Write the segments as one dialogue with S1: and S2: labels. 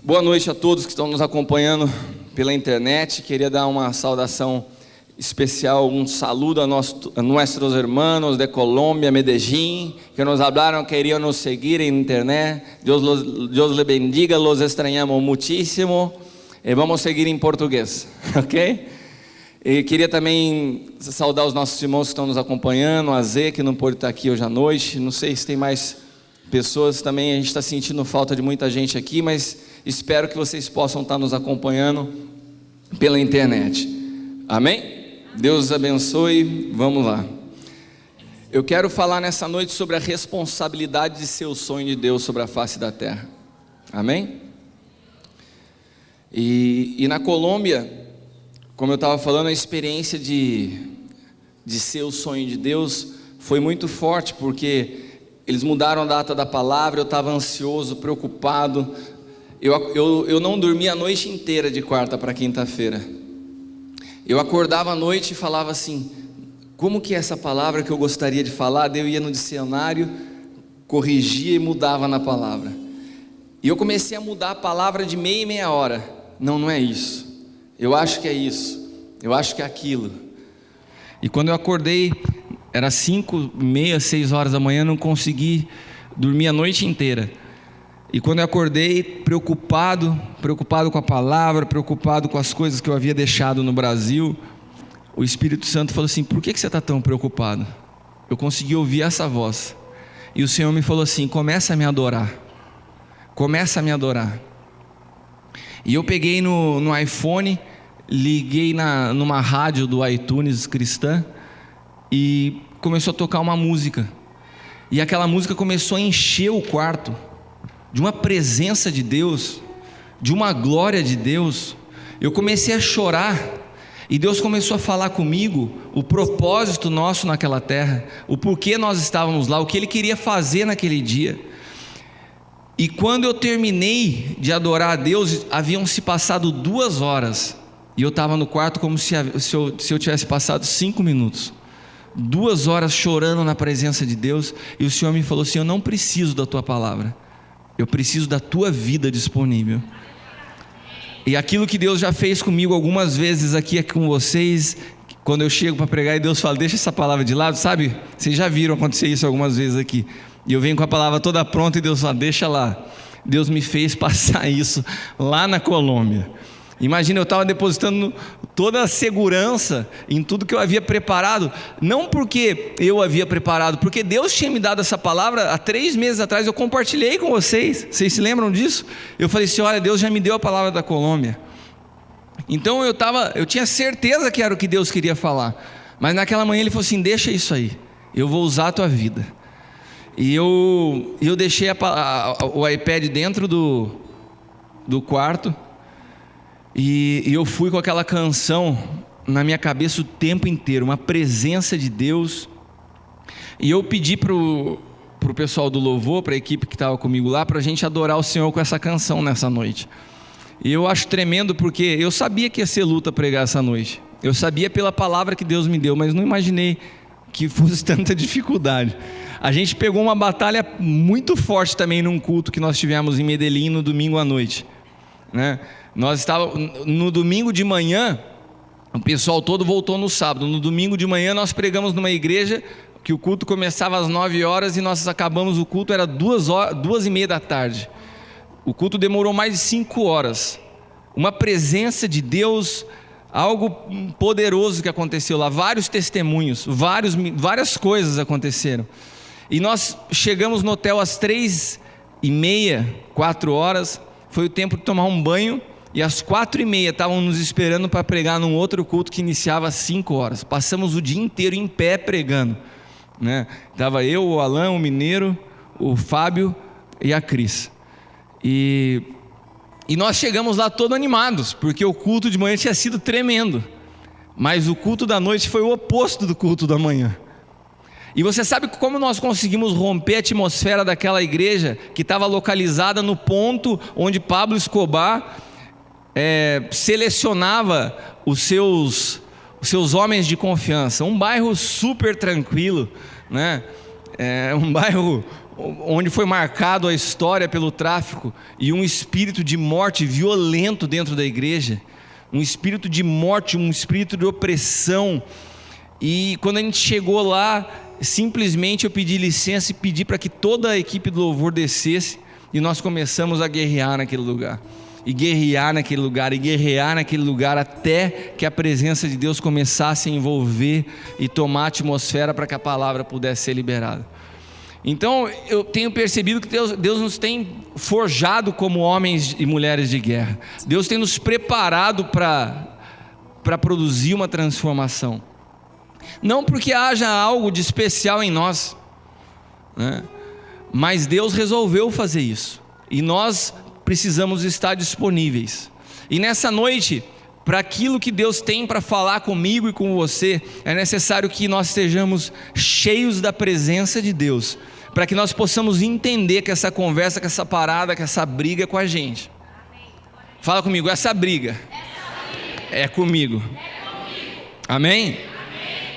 S1: Boa noite a todos que estão nos acompanhando pela internet. Queria dar uma saudação especial, un saludo a nuestros hermanos de Colombia, Medellín, que nos hablaron, querían nos seguir en internet. Dios les bendiga, los extrañamos muchísimo. Vamos seguir em português, ok? E queria também saudar os nossos irmãos que estão nos acompanhando, a Zê, que não pôde estar aqui hoje à noite. Não sei se tem mais pessoas também, a gente está sentindo falta de muita gente aqui, mas espero que vocês possam estar nos acompanhando pela internet. Amém? Deus abençoe. Vamos lá. Eu quero falar nessa noite sobre a responsabilidade de ser o sonho de Deus sobre a face da terra. Amém? E na Colômbia, como eu estava falando, a experiência de ser o sonho de Deus foi muito forte, porque eles mudaram a data da palavra. Eu estava ansioso, preocupado. Eu não dormia a noite inteira de quarta para quinta-feira. Eu acordava à noite e falava assim: como que é essa palavra que eu gostaria de falar? Daí eu ia no dicionário, corrigia e mudava na palavra. E eu comecei a mudar a palavra de meia em meia hora. Não é isso. Eu acho que é isso. Eu acho que é aquilo. E quando eu acordei, era 5:30, 6 horas da manhã, não consegui dormir a noite inteira. E quando eu acordei, preocupado com a palavra, preocupado com as coisas que eu havia deixado no Brasil, o Espírito Santo falou assim: por que você está tão preocupado? Eu consegui ouvir essa voz. E o Senhor me falou assim: começa a me adorar. Começa a me adorar. E eu peguei no iPhone, liguei numa rádio do iTunes cristã e começou a tocar uma música. E aquela música começou a encher o quarto de uma presença de Deus, de uma glória de Deus. Eu comecei a chorar e Deus começou a falar comigo o propósito nosso naquela terra, o porquê nós estávamos lá, o que Ele queria fazer naquele dia. E quando eu terminei de adorar a Deus, haviam se passado 2 horas, e eu estava no quarto como se eu tivesse passado 5 minutos. 2 horas chorando na presença de Deus. E o Senhor me falou assim: eu não preciso da tua palavra, eu preciso da tua vida disponível. E aquilo que Deus já fez comigo algumas vezes aqui com vocês, quando eu chego para pregar e Deus fala: deixa essa palavra de lado, sabe? Vocês já viram acontecer isso algumas vezes aqui. E eu venho com a palavra toda pronta e Deus fala: deixa lá. Deus me fez passar isso lá na Colômbia. Imagina, eu estava depositando toda a segurança em tudo que eu havia preparado. Não porque eu havia preparado, porque Deus tinha me dado essa palavra há 3 meses atrás. Eu compartilhei com vocês. Vocês se lembram disso? Eu falei assim: olha, Deus já me deu a palavra da Colômbia. Então eu tinha certeza que era o que Deus queria falar. Mas naquela manhã Ele falou assim: deixa isso aí, eu vou usar a tua vida. E eu deixei o iPad dentro do quarto, e eu fui com aquela canção na minha cabeça o tempo inteiro, uma presença de Deus. E eu pedi pro pessoal do louvor, para a equipe que estava comigo lá, para a gente adorar o Senhor com essa canção nessa noite. E eu acho tremendo, porque eu sabia que ia ser luta pregar essa noite. Eu sabia pela palavra que Deus me deu, mas não imaginei que fosse tanta dificuldade. A gente pegou uma batalha muito forte também num culto que nós tivemos em Medellín no domingo à noite, né? Nós estávamos no domingo de manhã, o pessoal todo voltou no sábado. No domingo de manhã nós pregamos numa igreja que o culto começava às 9 horas e nós acabamos o culto, era 2h30 da tarde. O culto demorou mais de 5 horas. Uma presença de Deus, algo poderoso que aconteceu lá, vários testemunhos, várias coisas aconteceram. E nós chegamos no hotel às 3h30, 4 horas, foi o tempo de tomar um banho, e às 4h30 estavam nos esperando para pregar num outro culto que iniciava às 5 horas. Passamos o dia inteiro em pé pregando, né? Estava eu, o Alan, o Mineiro, o Fábio e a Cris. E nós chegamos lá todos animados, porque o culto de manhã tinha sido tremendo, mas o culto da noite foi o oposto do culto da manhã. E você sabe como nós conseguimos romper a atmosfera daquela igreja que estava localizada no ponto onde Pablo Escobar selecionava os seus homens de confiança, um bairro super tranquilo, né? É um bairro onde foi marcado a história pelo tráfico e um espírito de morte violento dentro da igreja, um espírito de morte, um espírito de opressão. E quando a gente chegou lá, simplesmente eu pedi licença e pedi para que toda a equipe do louvor descesse, e nós começamos a guerrear naquele lugar, e guerrear naquele lugar, e guerrear naquele lugar, até que a presença de Deus começasse a envolver e tomar a atmosfera para que a palavra pudesse ser liberada. Então eu tenho percebido que Deus nos tem forjado como homens e mulheres de guerra. Deus tem nos preparado para produzir uma transformação. Não porque haja algo de especial em nós, né? Mas Deus resolveu fazer isso, e nós precisamos estar disponíveis. E nessa noite, para aquilo que Deus tem para falar comigo e com você, é necessário que nós estejamos cheios da presença de Deus, para que nós possamos entender que essa conversa, que essa parada, que essa briga é com a gente. Fala comigo, essa briga é comigo. Amém?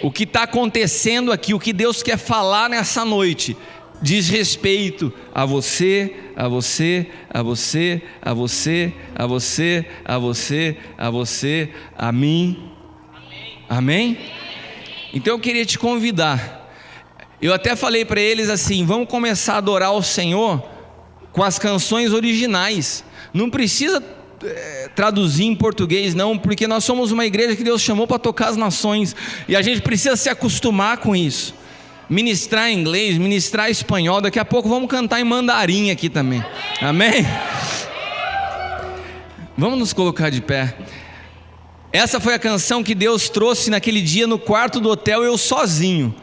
S1: O que está acontecendo aqui, o que Deus quer falar nessa noite, diz respeito a você, a você, a você, a você, a você, a você, a você, a mim. Amém? Então eu queria te convidar. Eu até falei para eles assim: vamos começar a adorar o Senhor com as canções originais. Não precisa traduzir em português não, porque nós somos uma igreja que Deus chamou para tocar as nações, e a gente precisa se acostumar com isso. Ministrar em inglês, ministrar em espanhol, daqui a pouco vamos cantar em mandarim aqui também. Amém? Vamos nos colocar de pé. Essa foi a canção que Deus trouxe naquele dia no quarto do hotel, eu sozinho.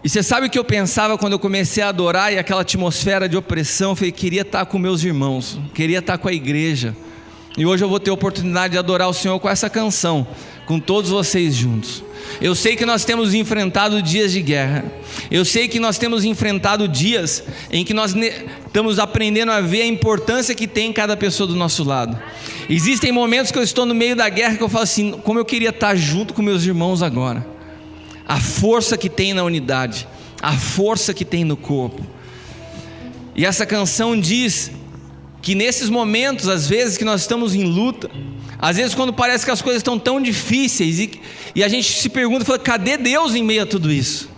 S1: E você sabe o que eu pensava quando eu comecei a adorar, e aquela atmosfera de opressão? Eu falei, queria estar com meus irmãos, queria estar com a igreja. E hoje eu vou ter a oportunidade de adorar o Senhor com essa canção, com todos vocês juntos. Eu sei que nós temos enfrentado dias de guerra. Eu sei que nós temos enfrentado dias em que nós estamos aprendendo a ver a importância que tem cada pessoa do nosso lado. Existem momentos que eu estou no meio da guerra que eu falo assim, como eu queria estar junto com meus irmãos agora. A força que tem na unidade, a força que tem no corpo. E essa canção diz que nesses momentos, às vezes que nós estamos em luta, às vezes quando parece que as coisas estão tão difíceis, e a gente se pergunta, fala, cadê Deus em meio a tudo isso?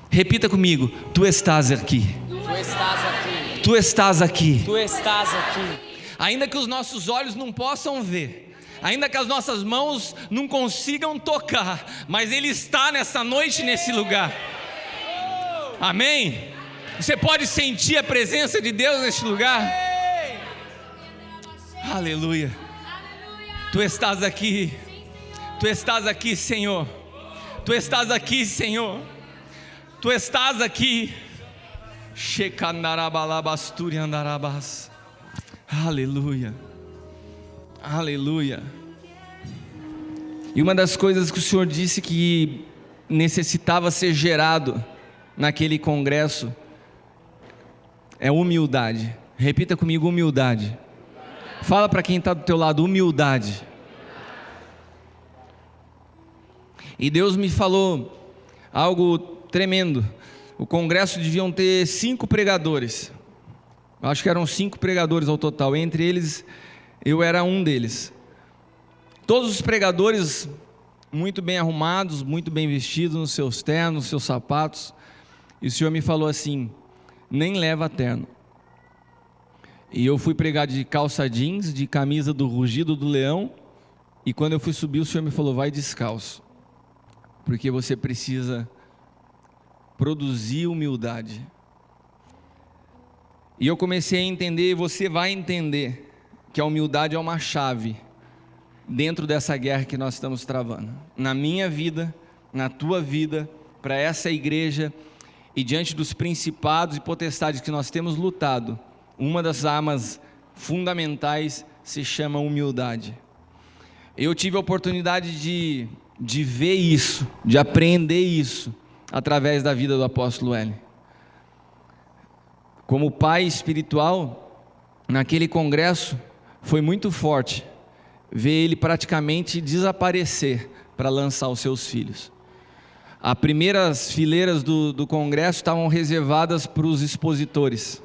S1: Repita comigo, tu estás aqui.
S2: Tu estás aqui.
S1: Tu estás aqui.
S2: Tu estás aqui.
S1: Ainda que os nossos olhos não possam ver, ainda que as nossas mãos não consigam tocar, mas Ele está nessa noite, nesse lugar. Amém? Você pode sentir a presença de Deus nesse lugar? Aleluia. Tu estás aqui. Tu estás aqui, Senhor. Tu estás aqui, Senhor. Tu estás aqui. Aleluia. Aleluia. E uma das coisas que o Senhor disse que necessitava ser gerado naquele congresso é humildade. Repita comigo, humildade. Fala para quem está do teu lado, humildade. E Deus me falou algo tremendo. O congresso deviam ter 5 pregadores. Acho que eram 5 pregadores ao total. Entre eles, eu era um deles. Todos os pregadores muito bem arrumados, muito bem vestidos, nos seus ternos, nos seus sapatos. E o Senhor me falou assim, nem leva terno. E eu fui pregar de calça jeans, de camisa do Rugido do Leão. E quando eu fui subir, o Senhor me falou, vai descalço. Porque você precisa produzir humildade. E eu comecei a entender, e você vai entender, que a humildade é uma chave dentro dessa guerra que nós estamos travando. Na minha vida, na tua vida, para essa igreja, e diante dos principados e potestades que nós temos lutado, uma das armas fundamentais se chama humildade. Eu tive a oportunidade de ver isso, de aprender isso, através da vida do apóstolo L. Como pai espiritual, naquele congresso, foi muito forte ver ele praticamente desaparecer para lançar os seus filhos. as primeiras fileiras do congresso estavam reservadas para os expositores.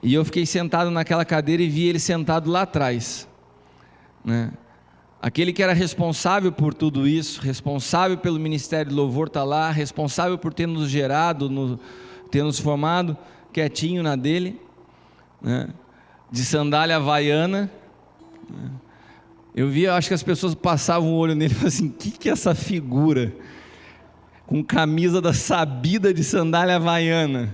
S1: E eu fiquei sentado naquela cadeira e vi ele sentado lá atrás, né? Aquele que era responsável por tudo isso, responsável pelo ministério de louvor está lá, responsável por ter nos gerado, ter nos formado, quietinho na dele, né? De sandália havaiana, né? Eu acho que as pessoas passavam o olho nele e falavam assim: o que é essa figura com camisa da Sabida de sandália havaiana?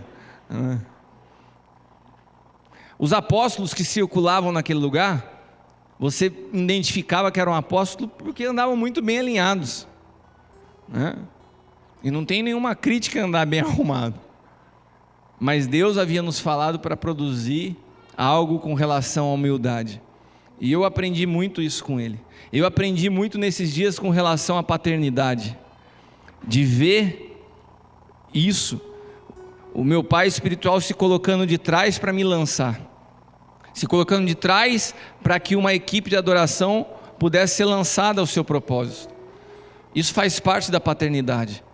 S1: Os apóstolos que circulavam naquele lugar, você identificava que eram apóstolos porque andavam muito bem alinhados, né? E não tem nenhuma crítica a andar bem arrumado, mas Deus havia nos falado para produzir algo com relação à humildade. E eu aprendi muito isso com ele. Eu aprendi muito nesses dias com relação à paternidade, de ver isso, o meu pai espiritual se colocando de trás para me lançar, se colocando de trás para que uma equipe de adoração pudesse ser lançada ao seu propósito. Isso faz parte da paternidade.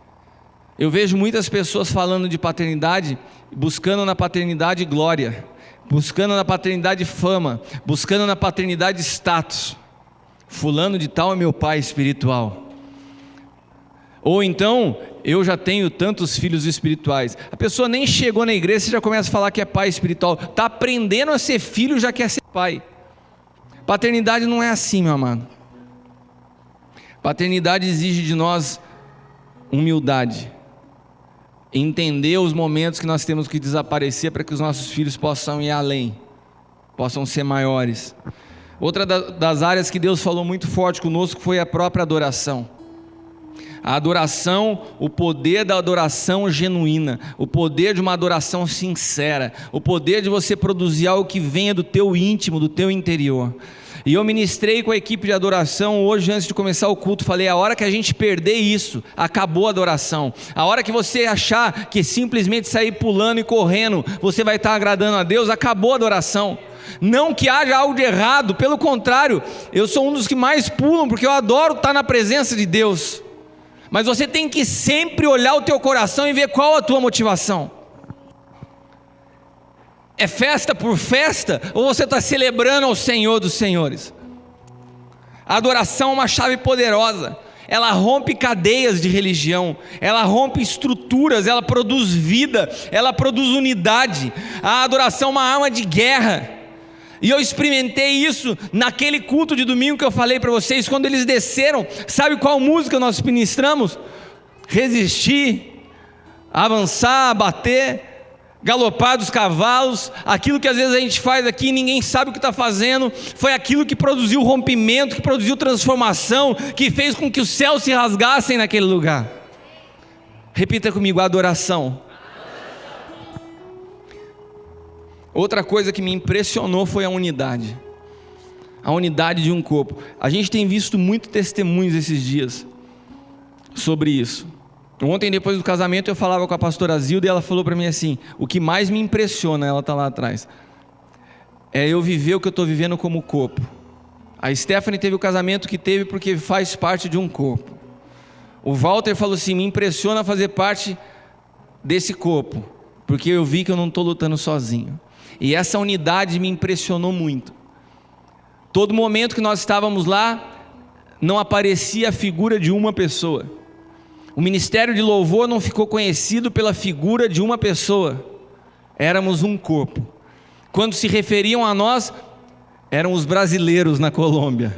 S1: Eu vejo muitas pessoas falando de paternidade, buscando na paternidade glória, buscando na paternidade fama, buscando na paternidade status. Fulano de tal é meu pai espiritual. Ou então, eu já tenho tantos filhos espirituais. A pessoa nem chegou na igreja, você já começa a falar que é pai espiritual. Está aprendendo a ser filho, já quer ser pai. Paternidade não é assim, meu amado. Paternidade exige de nós humildade, entender os momentos que nós temos que desaparecer para que os nossos filhos possam ir além, possam ser maiores. Outra das áreas que Deus falou muito forte conosco foi a própria adoração. A adoração, o poder da adoração genuína, o poder de uma adoração sincera, o poder de você produzir algo que venha do teu íntimo, do teu interior. E eu ministrei com a equipe de adoração hoje, antes de começar o culto, falei: a hora que a gente perder isso, acabou a adoração. A hora que você achar que simplesmente sair pulando e correndo, você vai estar agradando a Deus, acabou a adoração. Não que haja algo de errado, pelo contrário, eu sou um dos que mais pulam, porque eu adoro estar na presença de Deus. Mas você tem que sempre olhar o teu coração e ver qual a tua motivação. É festa por festa, ou você está celebrando ao Senhor dos Senhores? A adoração é uma chave poderosa. Ela rompe cadeias de religião, ela rompe estruturas, ela produz vida, ela produz unidade. A adoração é uma arma de guerra. E eu experimentei isso naquele culto de domingo que eu falei para vocês, quando eles desceram. Sabe qual música nós ministramos? Resistir, avançar, bater, galopar dos cavalos. Aquilo que às vezes a gente faz aqui e ninguém sabe o que está fazendo, foi aquilo que produziu rompimento, que produziu transformação, que fez com que os céus se rasgassem naquele lugar. Repita comigo: adoração. Outra coisa que me impressionou foi a unidade de um corpo. A gente tem visto muitos testemunhos esses dias sobre isso. Ontem, depois do casamento, eu falava com a pastora Zilda e ela falou para mim assim: o que mais me impressiona, ela está lá atrás, é eu viver o que eu estou vivendo como corpo. A Stephanie teve o casamento que teve porque faz parte de um corpo. O Walter falou assim: me impressiona fazer parte desse corpo, porque eu vi que eu não estou lutando sozinho. E essa unidade me impressionou muito. Todo momento que nós estávamos lá, não aparecia a figura de uma pessoa. O ministério de louvor não ficou conhecido pela figura de uma pessoa. Éramos um corpo. Quando se referiam a nós, eram os brasileiros na Colômbia.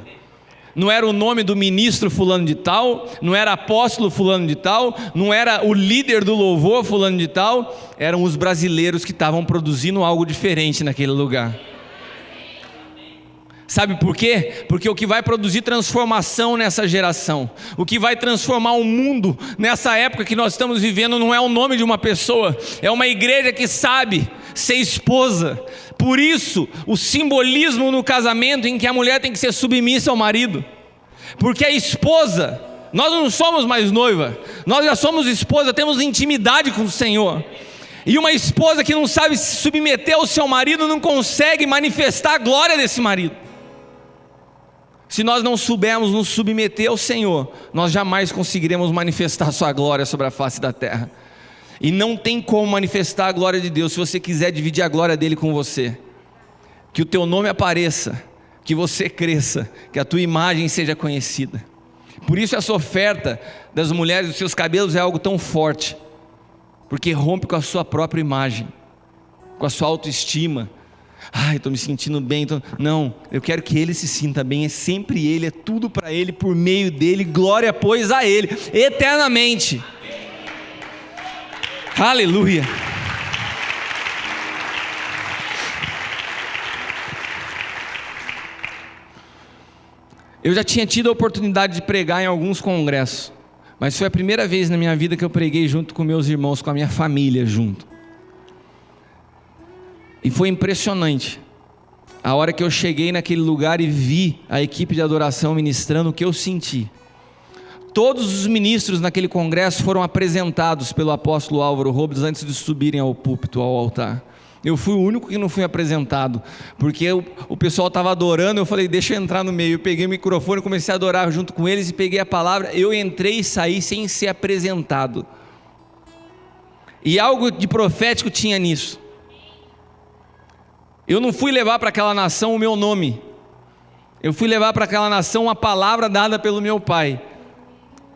S1: Não era o nome do ministro fulano de tal, não era apóstolo fulano de tal, não era o líder do louvor fulano de tal, eram os brasileiros que estavam produzindo algo diferente naquele lugar. Sabe por quê? Porque o que vai produzir transformação nessa geração, o que vai transformar o mundo nessa época que nós estamos vivendo, não é o nome de uma pessoa, é uma igreja que sabe ser esposa. Por isso, o simbolismo no casamento em que a mulher tem que ser submissa ao marido, porque a esposa, nós não somos mais noiva, nós já somos esposa, temos intimidade com o Senhor. E uma esposa que não sabe se submeter ao seu marido não consegue manifestar a glória desse marido. Se nós não soubermos nos submeter ao Senhor, nós jamais conseguiremos manifestar a sua glória sobre a face da terra. E não tem como manifestar a glória de Deus se você quiser dividir a glória dele com você. Que o teu nome apareça, que você cresça, que a tua imagem seja conhecida. Por isso essa oferta das mulheres dos seus cabelos é algo tão forte, porque rompe com a sua própria imagem, com a sua autoestima. Ai, estou me sentindo bem. Não, eu quero que ele se sinta bem. É sempre ele, é tudo para ele, por meio dele. Glória, pois, a ele, eternamente. Aleluia. Eu já tinha tido a oportunidade de pregar em alguns congressos, mas foi a primeira vez na minha vida que eu preguei junto com meus irmãos, com a minha família junto. E foi impressionante a hora que eu cheguei naquele lugar e vi a equipe de adoração ministrando, o que eu senti. Todos os ministros naquele congresso foram apresentados pelo apóstolo Álvaro Robles antes de subirem ao púlpito, ao altar. Eu fui o único que não fui apresentado, porque o pessoal estava adorando. Eu falei, deixa eu entrar no meio. Eu peguei o microfone, comecei a adorar junto com eles e peguei a palavra. Eu entrei e saí sem ser apresentado. E algo de profético tinha nisso. Eu não fui levar para aquela nação o meu nome, eu fui levar para aquela nação uma palavra dada pelo meu pai.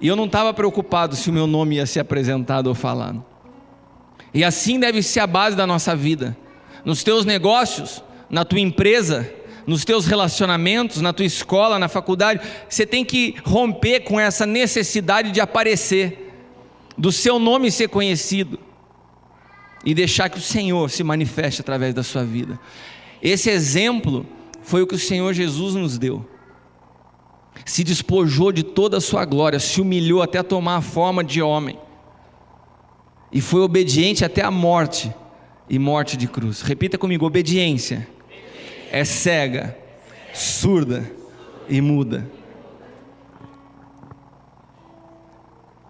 S1: E eu não estava preocupado se o meu nome ia ser apresentado ou falado. E assim deve ser a base da nossa vida. Nos teus negócios, na tua empresa, nos teus relacionamentos, na tua escola, na faculdade, você tem que romper com essa necessidade de aparecer, do seu nome ser conhecido, e deixar que o Senhor se manifeste através da sua vida. Esse exemplo foi o que o Senhor Jesus nos deu. Se despojou de toda a sua glória, se humilhou até tomar a forma de homem, e foi obediente até a morte, e morte de cruz. Repita comigo: obediência é cega, surda e muda.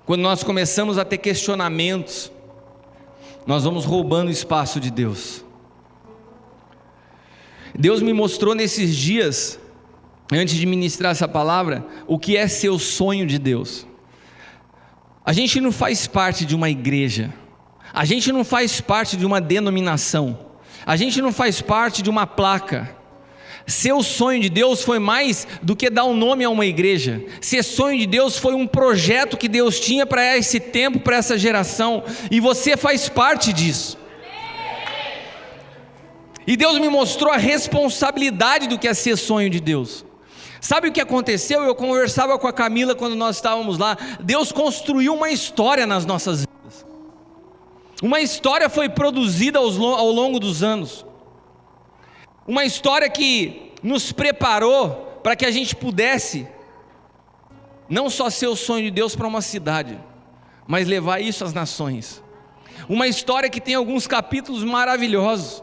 S1: Quando nós começamos a ter questionamentos, nós vamos roubando o espaço de Deus. Deus me mostrou nesses dias, antes de ministrar essa palavra, o que é ser o sonho de Deus. A gente não faz parte de uma igreja, a gente não faz parte de uma denominação, a gente não faz parte de uma placa. Ser o sonho de Deus foi mais do que dar um nome a uma igreja. Ser sonho de Deus foi um projeto que Deus tinha para esse tempo, para essa geração, e você faz parte disso. E Deus me mostrou a responsabilidade do que é ser sonho de Deus. Sabe o que aconteceu? Eu conversava com a Camila quando nós estávamos lá. Deus construiu uma história nas nossas vidas. Uma história foi produzida ao longo dos anos. Uma história que nos preparou para que a gente pudesse não só ser o sonho de Deus para uma cidade, mas levar isso às nações. Uma história que tem alguns capítulos maravilhosos.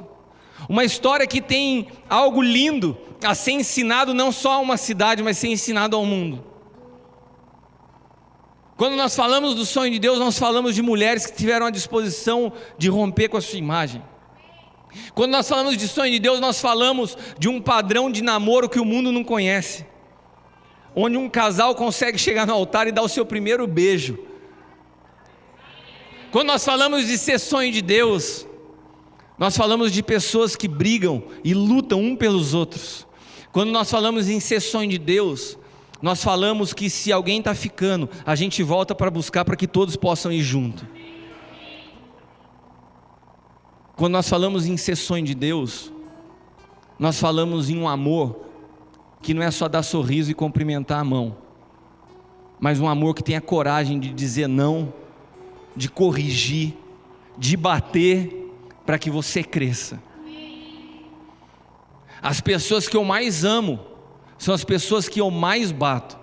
S1: Uma história que tem algo lindo a ser ensinado não só a uma cidade, mas ser ensinado ao mundo. Quando nós falamos do sonho de Deus, nós falamos de mulheres que tiveram a disposição de romper com a sua imagem. Quando nós falamos de sonho de Deus, nós falamos de um padrão de namoro que o mundo não conhece, onde um casal consegue chegar no altar e dar o seu primeiro beijo. Quando nós falamos de ser sonho de Deus, nós falamos de pessoas que brigam e lutam um pelos outros. Quando nós falamos em ser sonho de Deus, nós falamos que se alguém está ficando, a gente volta para buscar para que todos possam ir junto. Quando nós falamos em ser sonho de Deus, nós falamos em um amor que não é só dar sorriso e cumprimentar a mão, mas um amor que tem a coragem de dizer não, de corrigir, de bater, para que você cresça. As pessoas que eu mais amo são as pessoas que eu mais bato,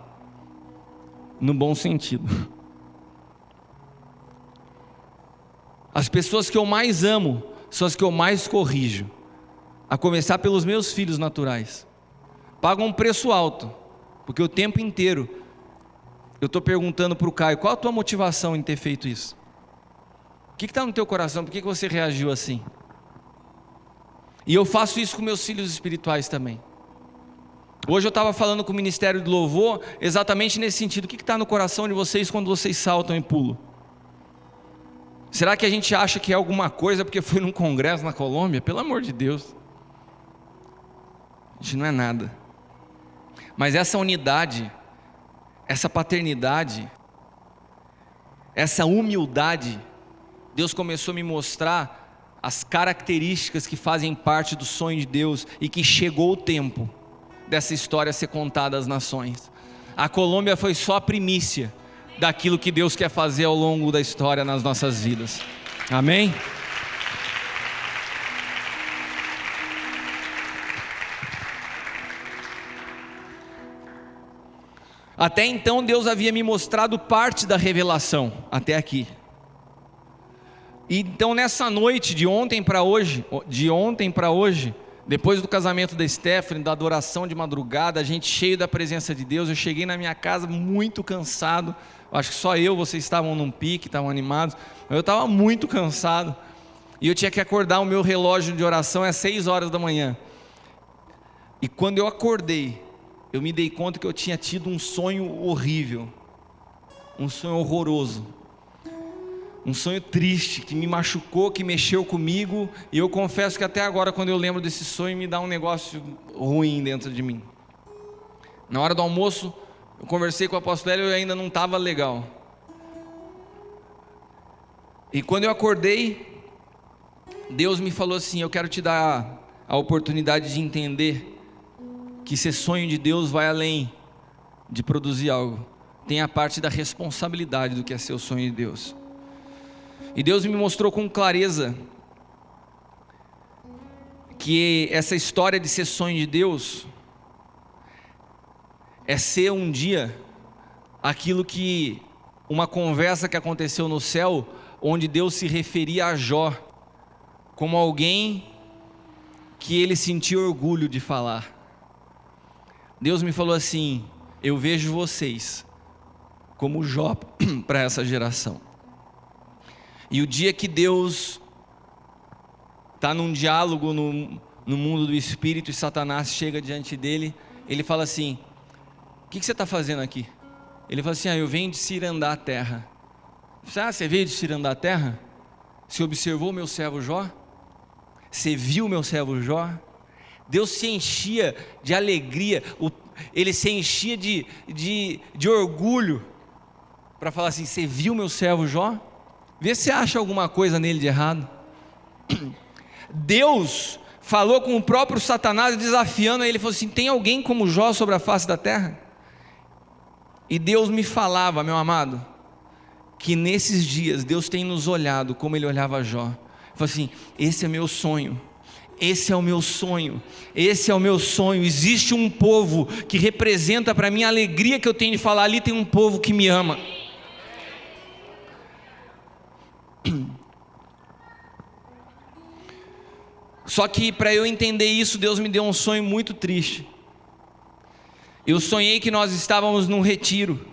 S1: no bom sentido. As pessoas que eu mais amo são as que eu mais corrijo, a começar pelos meus filhos naturais. Pagam um preço alto, porque o tempo inteiro eu estou perguntando para o Caio: qual a tua motivação em ter feito isso? O que está no teu coração? Por que você reagiu assim? E eu faço isso com meus filhos espirituais também. Hoje eu estava falando com o Ministério de Louvor, exatamente nesse sentido. O que está no coração de vocês quando vocês saltam e pulam? Será que a gente acha que é alguma coisa porque foi num congresso na Colômbia? Pelo amor de Deus, a gente não é nada. Mas essa unidade, essa paternidade, essa humildade, Deus começou a me mostrar as características que fazem parte do sonho de Deus, e que chegou o tempo dessa história ser contada às nações. A Colômbia foi só a primícia daquilo que Deus quer fazer ao longo da história nas nossas vidas. Amém? Até então Deus havia me mostrado parte da revelação, até aqui. E então nessa noite, de ontem para hoje, depois do casamento da Stephanie, da adoração de madrugada, a gente cheio da presença de Deus, eu cheguei na minha casa muito cansado. Acho que só vocês estavam num pique, estavam animados, mas eu estava muito cansado, e eu tinha que acordar. O meu relógio de oração é 6 horas da manhã, e quando eu acordei, eu me dei conta que eu tinha tido um sonho horrível, um sonho horroroso, um sonho triste, que me machucou, que mexeu comigo, e eu confesso que até agora, quando eu lembro desse sonho, me dá um negócio ruim dentro de mim. Na hora do almoço, eu conversei com o apóstolo Hélio e eu ainda não estava legal, e quando eu acordei, Deus me falou assim: eu quero te dar a oportunidade de entender que esse sonho de Deus vai além de produzir algo, tem a parte da responsabilidade do que é ser o sonho de Deus. E Deus me mostrou com clareza que essa história de ser sonho de Deus é ser um dia aquilo que uma conversa que aconteceu no céu, onde Deus se referia a Jó como alguém que ele sentia orgulho de falar. Deus me falou assim: eu vejo vocês como Jó para essa geração. E o dia que Deus está num diálogo no mundo do Espírito, e Satanás chega diante dele, ele fala assim: o que você está fazendo aqui? Ele fala assim: eu venho de cirandar a terra. Você veio de cirandar a terra? Você observou o meu servo Jó? Você viu o meu servo Jó? Deus se enchia de alegria, ele se enchia de orgulho, para falar assim: você viu meu servo Jó? Vê se você acha alguma coisa nele de errado. Deus falou com o próprio Satanás, desafiando ele, falou assim: tem alguém como Jó sobre a face da terra? E Deus me falava, meu amado, que nesses dias Deus tem nos olhado como ele olhava Jó. Ele falou assim: esse é meu sonho. Esse é o meu sonho, esse é o meu sonho. Existe um povo que representa para mim a alegria que eu tenho de falar. Ali tem um povo que me ama. Só que para eu entender isso, Deus me deu um sonho muito triste. Eu sonhei que nós estávamos num retiro,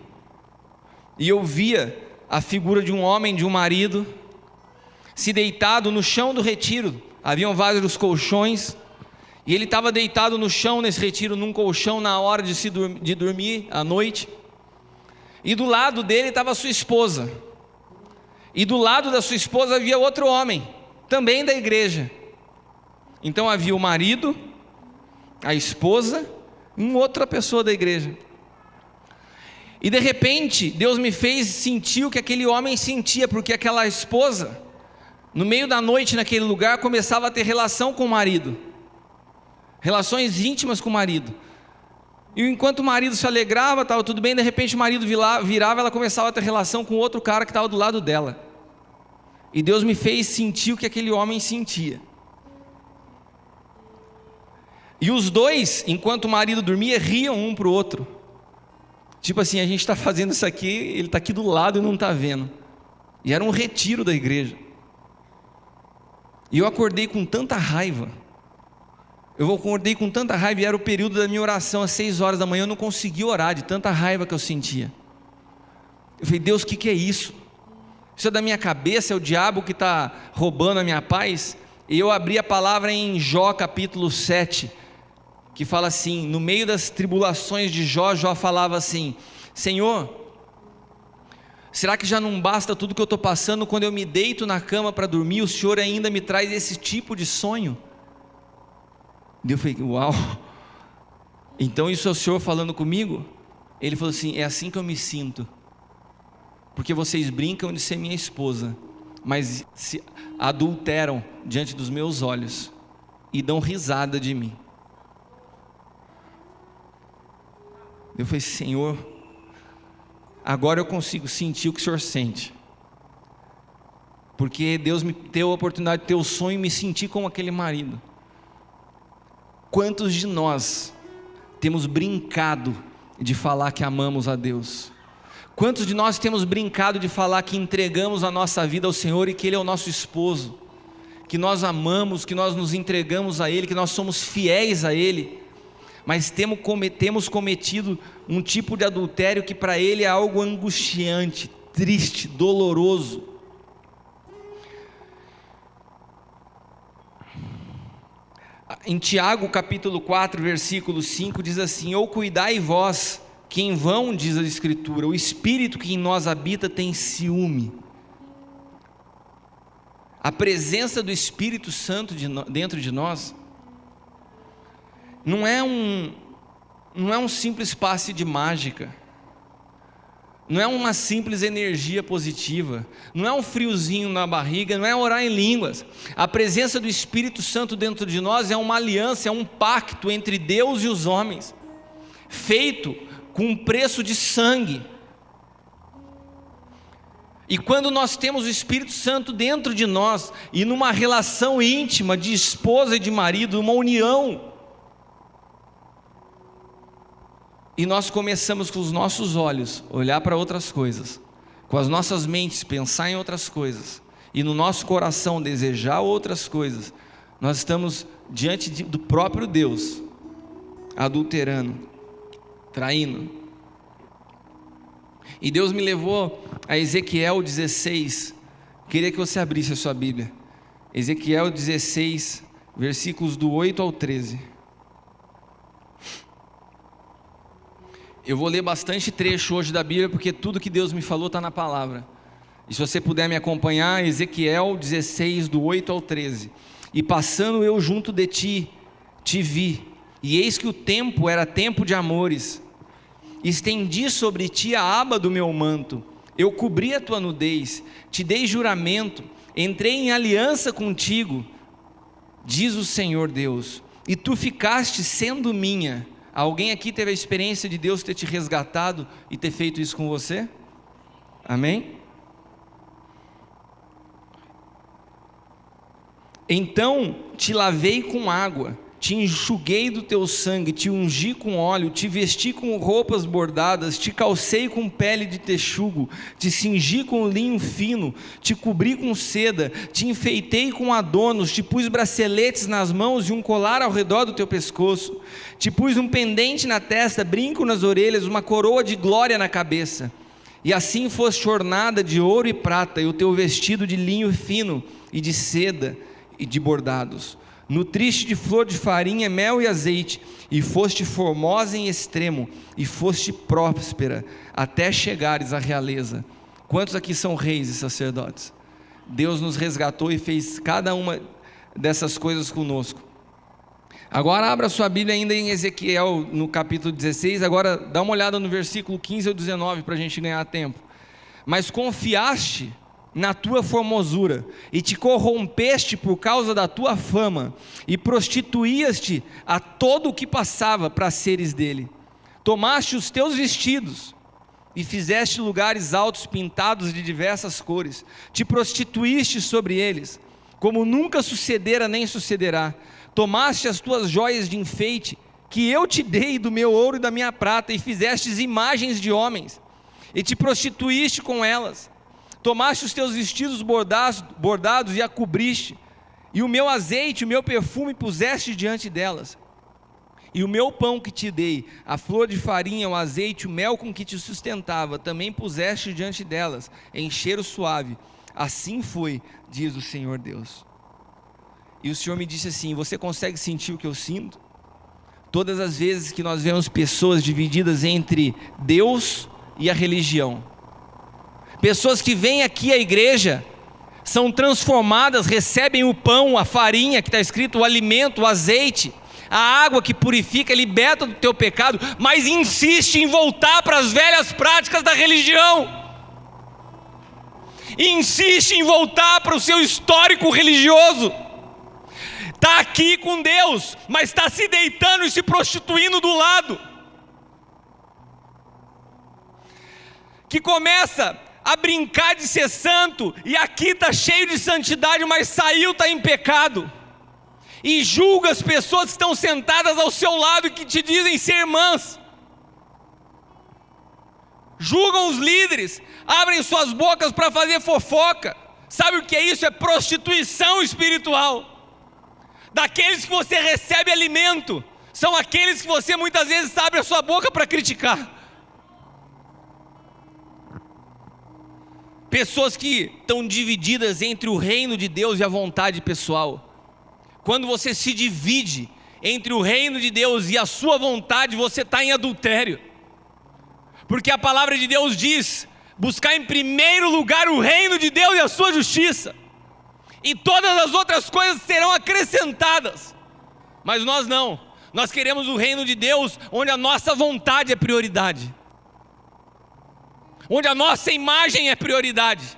S1: e eu via a figura de um homem, de um marido, se deitado no chão do retiro. Haviam vários colchões, e ele estava deitado no chão nesse retiro, num colchão, na hora de dormir à noite. E do lado dele estava a sua esposa, e do lado da sua esposa havia outro homem, também da igreja. Então havia o marido, a esposa e uma outra pessoa da igreja. E de repente Deus me fez sentir o que aquele homem sentia, porque aquela esposa, no meio da noite naquele lugar, começava a ter relação com o marido, relações íntimas com o marido. E enquanto o marido se alegrava, estava tudo bem, de repente o marido virava, ela começava a ter relação com outro cara que estava do lado dela. E Deus me fez sentir o que aquele homem sentia. E os dois, enquanto o marido dormia, riam um para o outro. Tipo assim: a gente está fazendo isso aqui, ele está aqui do lado e não está vendo. E era um retiro da igreja. E eu acordei com tanta raiva. E era o período da minha oração, às 6 horas da manhã. Eu não conseguia orar de tanta raiva que eu sentia. Eu falei: Deus, o que é isso? Isso é da minha cabeça? É o diabo que está roubando a minha paz? E eu abri a palavra em Jó capítulo 7. que fala assim, no meio das tribulações de Jó, Jó falava assim: Senhor, será que já não basta tudo que eu estou passando? Quando eu me deito na cama para dormir, o Senhor ainda me traz esse tipo de sonho? E eu falei, uau, então isso é o Senhor falando comigo? Ele falou assim, é assim que eu me sinto, porque vocês brincam de ser minha esposa, mas se adulteram diante dos meus olhos, e dão risada de mim. Eu falei, Senhor, agora eu consigo sentir o que o Senhor sente, porque Deus me deu a oportunidade de ter o sonho e me sentir como aquele marido. Quantos de nós temos brincado de falar que amamos a Deus? Quantos de nós temos brincado de falar que entregamos a nossa vida ao Senhor e que Ele é o nosso esposo, que nós amamos, que nós nos entregamos a Ele, que nós somos fiéis a Ele, mas temos cometido um tipo de adultério que para Ele é algo angustiante, triste, doloroso. Em Tiago capítulo 4 versículo 5 diz assim: ou cuidai vós, que em vão, diz a Escritura, o Espírito que em nós habita tem ciúme. A presença do Espírito Santo dentro de nós não é um simples passe de mágica, não é uma simples energia positiva, não é um friozinho na barriga, não é orar em línguas. A presença do Espírito Santo dentro de nós é uma aliança, é um pacto entre Deus e os homens, feito com um preço de sangue. E quando nós temos o Espírito Santo dentro de nós, e numa relação íntima de esposa e de marido, uma união, e nós começamos com os nossos olhos olhar para outras coisas, com as nossas mentes pensar em outras coisas, e no nosso coração desejar outras coisas, nós estamos diante do próprio Deus, adulterando, traindo. E Deus me levou a Ezequiel 16, queria que você abrisse a sua Bíblia, Ezequiel 16, versículos do 8 ao 13. Eu vou ler bastante trecho hoje da Bíblia, porque tudo que Deus me falou está na palavra. E se você puder me acompanhar, Ezequiel 16, do 8 ao 13. E passando eu junto de ti, te vi, e eis que o tempo era tempo de amores. Estendi sobre ti a aba do meu manto, eu cobri a tua nudez, te dei juramento, entrei em aliança contigo, diz o Senhor Deus, e tu ficaste sendo minha. Alguém aqui teve a experiência de Deus ter te resgatado e ter feito isso com você? Amém? Então te lavei com água, te enxuguei do teu sangue, te ungi com óleo, te vesti com roupas bordadas, te calcei com pele de texugo, te cingi com linho fino, te cobri com seda, te enfeitei com adornos, te pus braceletes nas mãos e um colar ao redor do teu pescoço, te pus um pendente na testa, brinco nas orelhas, uma coroa de glória na cabeça, e assim foste ornada de ouro e prata, e o teu vestido de linho fino e de seda e de bordados. Nutriste de flor de farinha, mel e azeite, e foste formosa em extremo, e foste próspera, até chegares à realeza. Quantos aqui são reis e sacerdotes? Deus nos resgatou e fez cada uma dessas coisas conosco. Agora abra sua Bíblia ainda em Ezequiel, no capítulo 16, agora dá uma olhada no versículo 15 ao 19, para a gente ganhar tempo. Mas confiaste na tua formosura, e te corrompeste por causa da tua fama, e prostituías-te a todo o que passava para seres dele. Tomaste os teus vestidos, e fizeste lugares altos pintados de diversas cores, te prostituíste sobre eles, como nunca sucedera nem sucederá. Tomaste as tuas joias de enfeite, que eu te dei do meu ouro e da minha prata, e fizestes imagens de homens, e te prostituíste com elas. Tomaste os teus vestidos bordados e a cobriste, e o meu azeite, o meu perfume puseste diante delas, e o meu pão que te dei, a flor de farinha, o azeite, o mel com que te sustentava, também puseste diante delas, em cheiro suave. Assim foi, diz o Senhor Deus. E o Senhor me disse assim: você consegue sentir o que eu sinto? todas as vezes que nós vemos pessoas divididas entre Deus e a religião. Pessoas que vêm aqui à igreja, são transformadas, recebem o pão, a farinha, que está escrito, o alimento, o azeite, a água que purifica, liberta do teu pecado, mas insiste em voltar para as velhas práticas da religião. Insiste em voltar para o seu histórico religioso. Está aqui com Deus, mas está se deitando e se prostituindo do lado. Que começa a brincar de ser santo, e aqui está cheio de santidade, mas saiu, está em pecado. E julga as pessoas que estão sentadas ao seu lado e que te dizem ser irmãs. Julgam os líderes, abrem suas bocas para fazer fofoca. Sabe o que é isso? É prostituição espiritual. Daqueles que você recebe alimento, são aqueles que você muitas vezes abre a sua boca para criticar. Pessoas que estão divididas entre o reino de Deus e a vontade pessoal. Quando você se divide entre o reino de Deus e a sua vontade, você está em adultério. Porque a palavra de Deus diz: buscar em primeiro lugar o reino de Deus e a sua justiça, e todas as outras coisas serão acrescentadas. Mas nós não, nós queremos o reino de Deus onde a nossa vontade é prioridade, onde a nossa imagem é prioridade.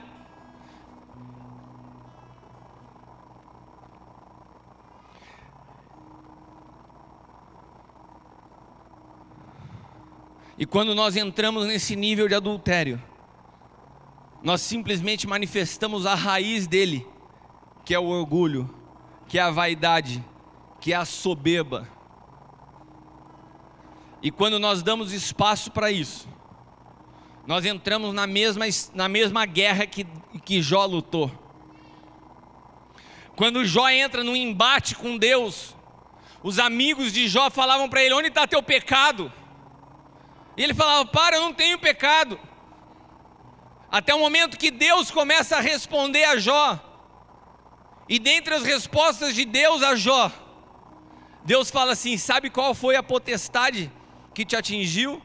S1: E quando nós entramos nesse nível de adultério, nós simplesmente manifestamos a raiz dele, que é o orgulho, que é a vaidade, que é a soberba. E quando nós damos espaço para isso, nós entramos na mesma guerra que Jó lutou. Quando Jó entra num embate com Deus, os amigos de Jó falavam para ele: onde está teu pecado? E ele falava: eu não tenho pecado. Até o momento que Deus começa a responder a Jó. E dentre as respostas de Deus a Jó, Deus fala assim: sabe qual foi a potestade que te atingiu?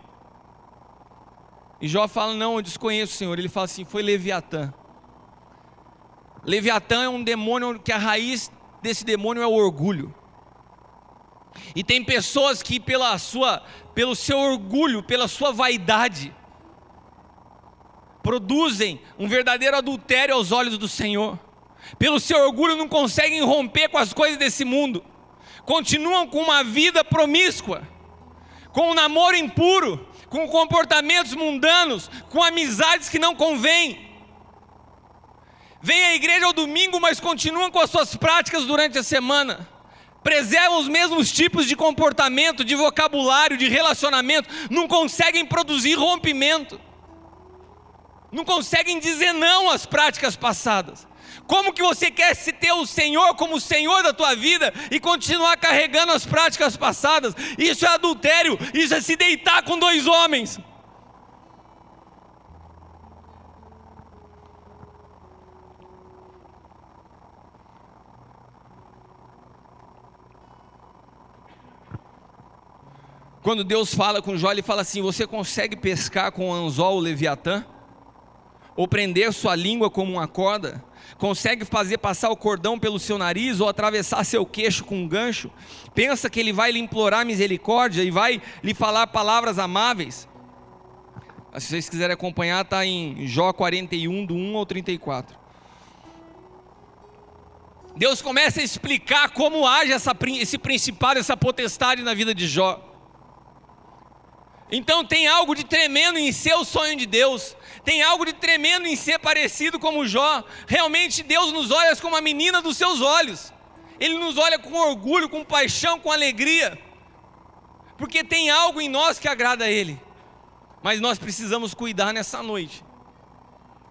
S1: E Jó fala: não, eu desconheço, Senhor. Ele fala assim: foi Leviatã. Leviatã é um demônio que a raiz desse demônio é o orgulho. E tem pessoas que pelo seu orgulho, pela sua vaidade, produzem um verdadeiro adultério aos olhos do Senhor. Pelo seu orgulho não conseguem romper com as coisas desse mundo. Continuam com uma vida promíscua, com um namoro impuro, com comportamentos mundanos, com amizades que não convêm. Vêm à igreja ao domingo, mas continuam com as suas práticas durante a semana. Preservam os mesmos tipos de comportamento, de vocabulário, de relacionamento. Não conseguem produzir rompimento. Não conseguem dizer não às práticas passadas. Como que você quer se ter o Senhor como o Senhor da tua vida e continuar carregando as práticas passadas? Isso é adultério, isso é se deitar com dois homens. Quando Deus fala com Jó, ele fala assim: você consegue pescar com o anzol o Leviatã? Ou prender sua língua como uma corda? Consegue fazer passar o cordão pelo seu nariz ou atravessar seu queixo com um gancho? Pensa que ele vai lhe implorar misericórdia e vai lhe falar palavras amáveis? Se vocês quiserem acompanhar, está em Jó 41, do 1 ao 34. Deus começa a explicar como age esse principado, essa potestade na vida de Jó. Então tem algo de tremendo em ser o sonho de Deus. Tem algo de tremendo em ser parecido como Jó. Realmente Deus nos olha como a menina dos seus olhos. Ele nos olha com orgulho, com paixão, com alegria. Porque tem algo em nós que agrada a Ele. Mas nós precisamos cuidar nessa noite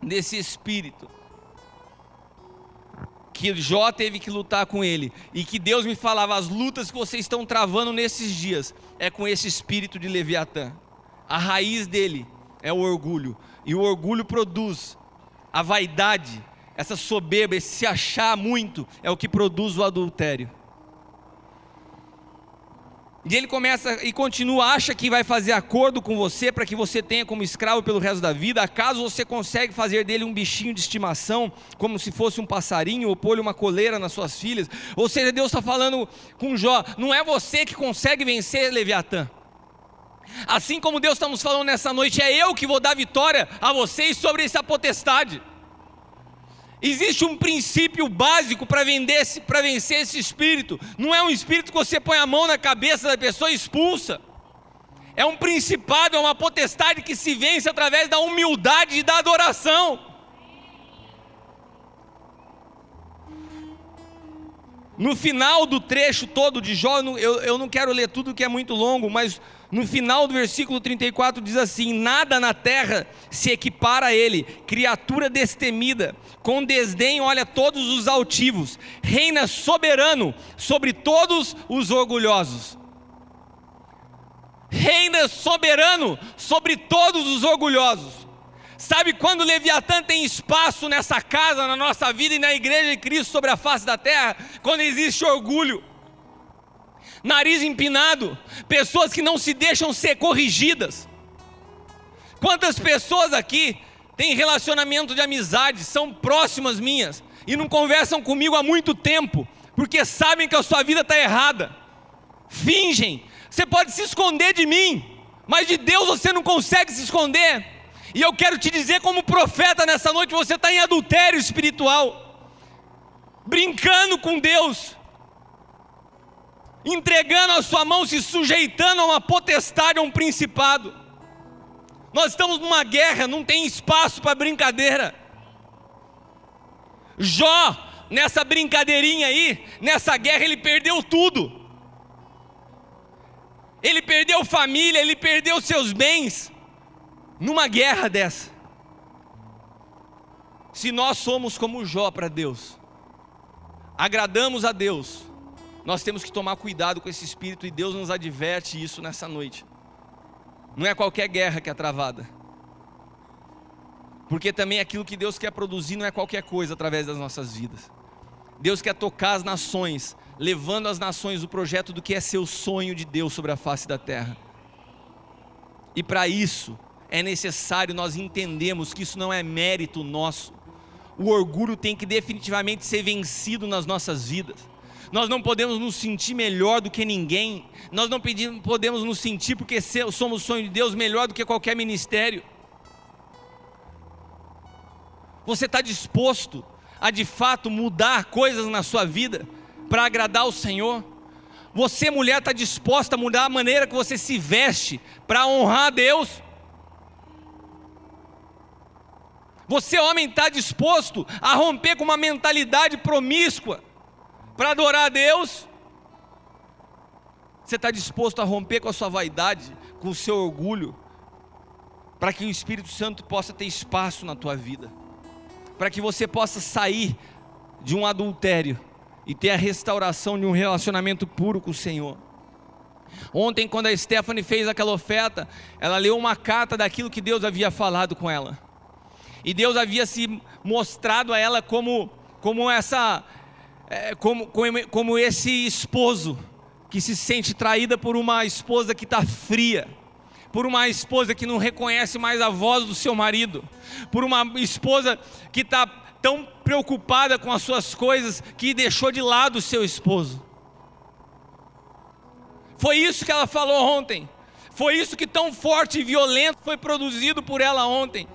S1: desse espírito que Jó teve que lutar com ele, e que Deus me falava: as lutas que vocês estão travando nesses dias é com esse espírito de Leviatã. A raiz dele é o orgulho, e o orgulho produz a vaidade, essa soberba, esse se achar muito, é o que produz o adultério. E ele começa e continua, acha que vai fazer acordo com você para que você tenha como escravo pelo resto da vida. Acaso você consegue fazer dele um bichinho de estimação, como se fosse um passarinho, ou pôr-lhe uma coleira nas suas filhas? Ou seja, Deus está falando com Jó, não é você que consegue vencer Leviatã. Assim como Deus está nos falando nessa noite, é eu que vou dar vitória a vocês sobre essa potestade. Existe um princípio básico para vencer esse espírito. Não é um espírito que você põe a mão na cabeça da pessoa e expulsa. É um principado, é uma potestade que se vence através da humildade e da adoração. No final do trecho todo de Jó, eu não quero ler tudo que é muito longo, mas no final do versículo 34 diz assim: nada na terra se equipara a ele, criatura destemida, com desdém olha todos os altivos, reina soberano sobre todos os orgulhosos. Reina soberano sobre todos os orgulhosos. Sabe quando Leviatã tem espaço nessa casa, na nossa vida e na igreja de Cristo sobre a face da terra? Quando existe orgulho, nariz empinado, pessoas que não se deixam ser corrigidas. Quantas pessoas aqui têm relacionamento de amizade, são próximas minhas e não conversam comigo há muito tempo, porque sabem que a sua vida está errada, fingem. Você pode se esconder de mim, mas de Deus você não consegue se esconder. E eu quero te dizer, como profeta nessa noite, você está em adultério espiritual, brincando com Deus, entregando a sua mão, se sujeitando a uma potestade, a um principado. Nós estamos numa guerra, não tem espaço para brincadeira. Jó, nessa brincadeirinha aí, nessa guerra, ele perdeu tudo. Ele perdeu família, ele perdeu seus bens, numa guerra dessa. Se nós somos como Jó para Deus, agradamos a Deus, nós temos que tomar cuidado com esse espírito, e Deus nos adverte isso nessa noite. Não é qualquer guerra que é travada, porque também aquilo que Deus quer produzir não é qualquer coisa através das nossas vidas. Deus quer tocar as nações, levando as nações o projeto do que é ser o sonho de Deus sobre a face da terra. E para isso é necessário nós entendermos que isso não é mérito nosso. O orgulho tem que definitivamente ser vencido nas nossas vidas. Nós não podemos nos sentir melhor do que ninguém. Nós não podemos nos sentir, porque somos o sonho de Deus, melhor do que qualquer ministério. Você está disposto a de fato mudar coisas na sua vida para agradar o Senhor? Você, mulher, está disposta a mudar a maneira que você se veste para honrar a Deus? Você, homem, está disposto a romper com uma mentalidade promíscua para adorar a Deus? Você está disposto a romper com a sua vaidade, com o seu orgulho, para que o Espírito Santo possa ter espaço na tua vida, para que você possa sair de um adultério e ter a restauração de um relacionamento puro com o Senhor? Ontem, quando a Stephanie fez aquela oferta, ela leu uma carta daquilo que Deus havia falado com ela, e Deus havia se mostrado a ela como esse esposo que se sente traída por uma esposa que está fria, por uma esposa que não reconhece mais a voz do seu marido, por uma esposa que está tão preocupada com as suas coisas que deixou de lado o seu esposo. Foi isso que ela falou ontem, foi isso que tão forte e violento foi produzido por ela ontem,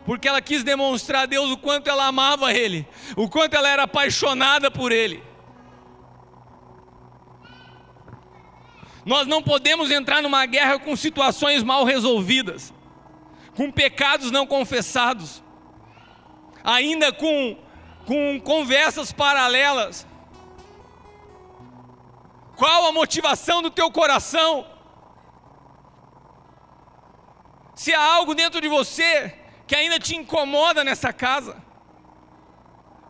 S1: porque ela quis demonstrar a Deus o quanto ela amava Ele, o quanto ela era apaixonada por Ele. Nós não podemos entrar numa guerra com situações mal resolvidas, com pecados não confessados, ainda com conversas paralelas. Qual a motivação do teu coração? Se há algo dentro de você que ainda te incomoda nessa casa,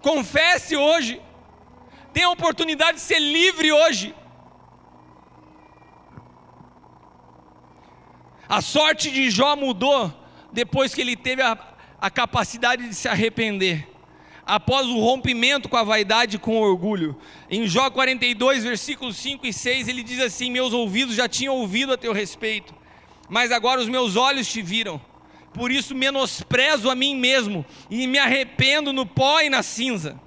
S1: confesse hoje. Tem a oportunidade de ser livre hoje. A sorte de Jó mudou depois que ele teve a capacidade de se arrepender.
S3: após o rompimento com a vaidade e com o orgulho. Em Jó 42, versículos 5 e 6, ele diz assim: meus ouvidos já tinham ouvido a teu respeito, mas agora os meus olhos te viram. Por isso menosprezo a mim mesmo e me arrependo no pó e na cinza.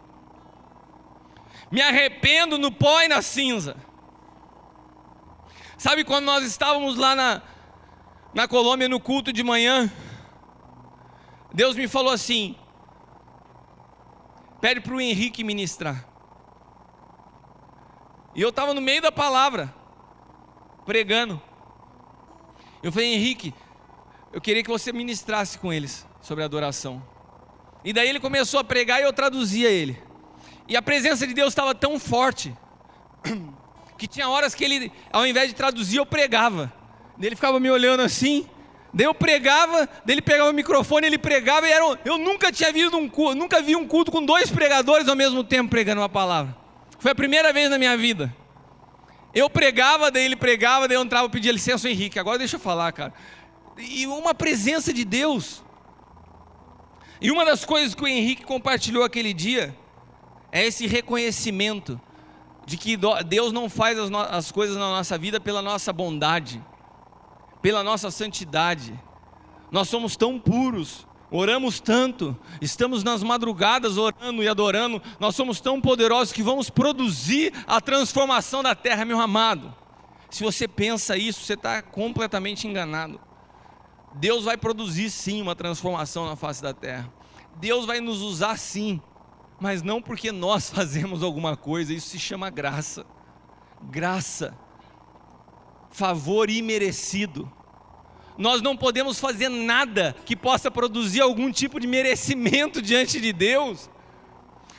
S3: Me arrependo no pó e na cinza. Sabe quando nós estávamos lá na Colômbia no culto de manhã, Deus me falou assim: pede para o Henrique ministrar. E eu estava no meio da palavra, pregando. Eu falei: Henrique, eu queria que você ministrasse com eles sobre adoração. E daí ele começou a pregar e eu traduzia ele. E a presença de Deus estava tão forte que tinha horas que ele, ao invés de traduzir, eu pregava. Daí ele ficava me olhando assim. Daí eu pregava, daí ele pegava o microfone, ele pregava e eu nunca tinha visto nunca vi um culto com 2 pregadores ao mesmo tempo pregando uma palavra. Foi a primeira vez na minha vida. Eu pregava, daí ele pregava, daí eu entrava e pedia licença ao Henrique. Agora deixa eu falar, cara. E uma presença de Deus. E uma das coisas que o Henrique compartilhou aquele dia é esse reconhecimento de que Deus não faz as coisas na nossa vida pela nossa bondade, pela nossa santidade. Nós somos tão puros, oramos tanto, estamos nas madrugadas orando e adorando, nós somos tão poderosos que vamos produzir a transformação da terra, meu amado. Se você pensa isso, você está completamente enganado. Deus vai produzir sim uma transformação na face da terra. Deus vai nos usar sim, mas não porque nós fazemos alguma coisa. Isso se chama graça. Graça, favor imerecido. Nós não podemos fazer nada que possa produzir algum tipo de merecimento diante de Deus.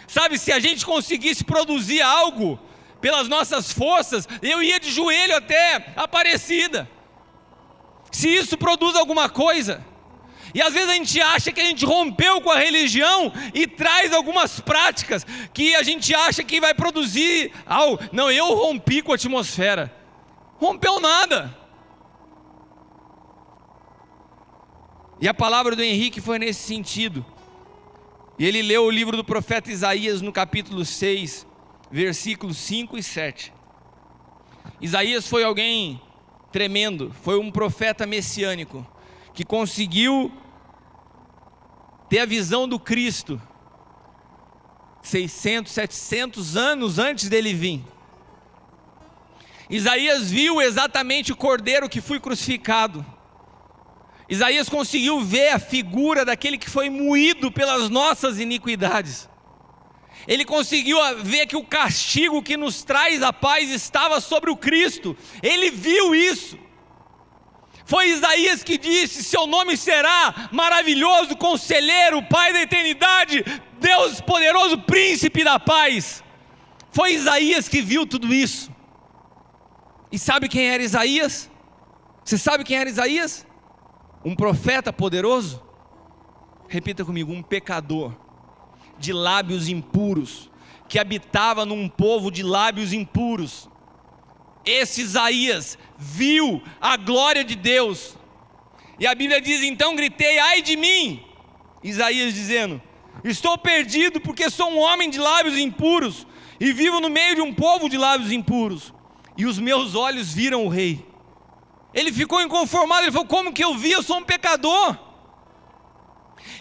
S3: Sabe, se a gente conseguisse produzir algo pelas nossas forças, eu ia de joelho até Aparecida. Se isso produz alguma coisa. E às vezes a gente acha que a gente rompeu com a religião e traz algumas práticas que a gente acha que vai produzir algo. Não, eu rompi com a atmosfera. Rompeu nada. E a palavra do Henrique foi nesse sentido. E ele leu o livro do profeta Isaías no capítulo 6, versículos 5 e 7. Isaías foi alguém tremendo, foi um profeta messiânico, que conseguiu ter a visão do Cristo 600, 700 anos antes dele vir. Isaías viu exatamente o cordeiro que foi crucificado. Isaías conseguiu ver a figura daquele que foi moído pelas nossas iniquidades. Ele conseguiu ver que o castigo que nos traz a paz estava sobre o Cristo. Ele viu isso. Foi Isaías que disse: seu nome será maravilhoso, conselheiro, Pai da eternidade, Deus poderoso, príncipe da paz. Foi Isaías que viu tudo isso. E sabe quem era Isaías? Você sabe quem era Isaías? Um profeta poderoso? Repita comigo: um pecador de lábios impuros, que habitava num povo de lábios impuros. Esse Isaías viu a glória de Deus. E a Bíblia diz: então gritei, ai de mim. Isaías dizendo: estou perdido porque sou um homem de lábios impuros e vivo no meio de um povo de lábios impuros. E os meus olhos viram o rei. Ele ficou inconformado, ele falou: como que eu vi? Eu sou um pecador.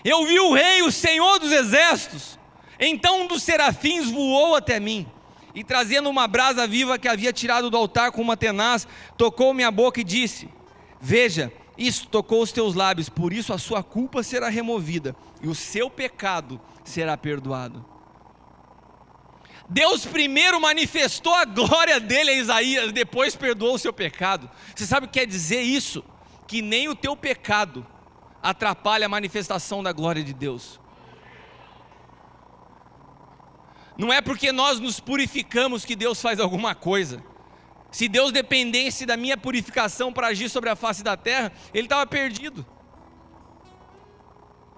S3: Eu vi o rei, o Senhor dos exércitos. Então um dos serafins voou até mim, e trazendo uma brasa viva que havia tirado do altar com uma tenaz, tocou minha boca e disse: veja, isso tocou os teus lábios, por isso a sua culpa será removida, e o seu pecado será perdoado. Deus primeiro manifestou a glória dele a Isaías, depois perdoou o seu pecado. Você sabe o que quer dizer isso? Que nem o teu pecado atrapalha a manifestação da glória de Deus. Não é porque nós nos purificamos que Deus faz alguma coisa. Se Deus dependesse da minha purificação para agir sobre a face da terra, Ele estava perdido.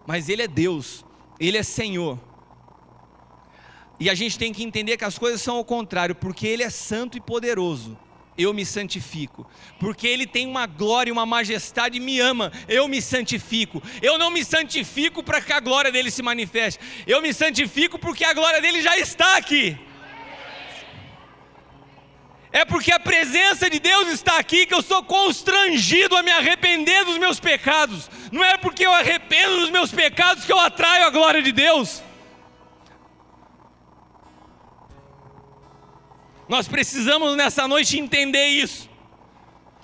S3: Mas Ele é Deus, Ele é Senhor. E a gente tem que entender que as coisas são ao contrário, porque Ele é santo e poderoso. eu me santifico. Porque Ele tem uma glória e uma majestade e me ama, eu me santifico. Eu não me santifico para que a glória dEle se manifeste, eu me santifico porque a glória dEle já está aqui. É porque a presença de Deus está aqui que eu sou constrangido a me arrepender dos meus pecados. Não é porque eu arrependo dos meus pecados que eu atraio a glória de Deus. Nós precisamos nessa noite entender isso.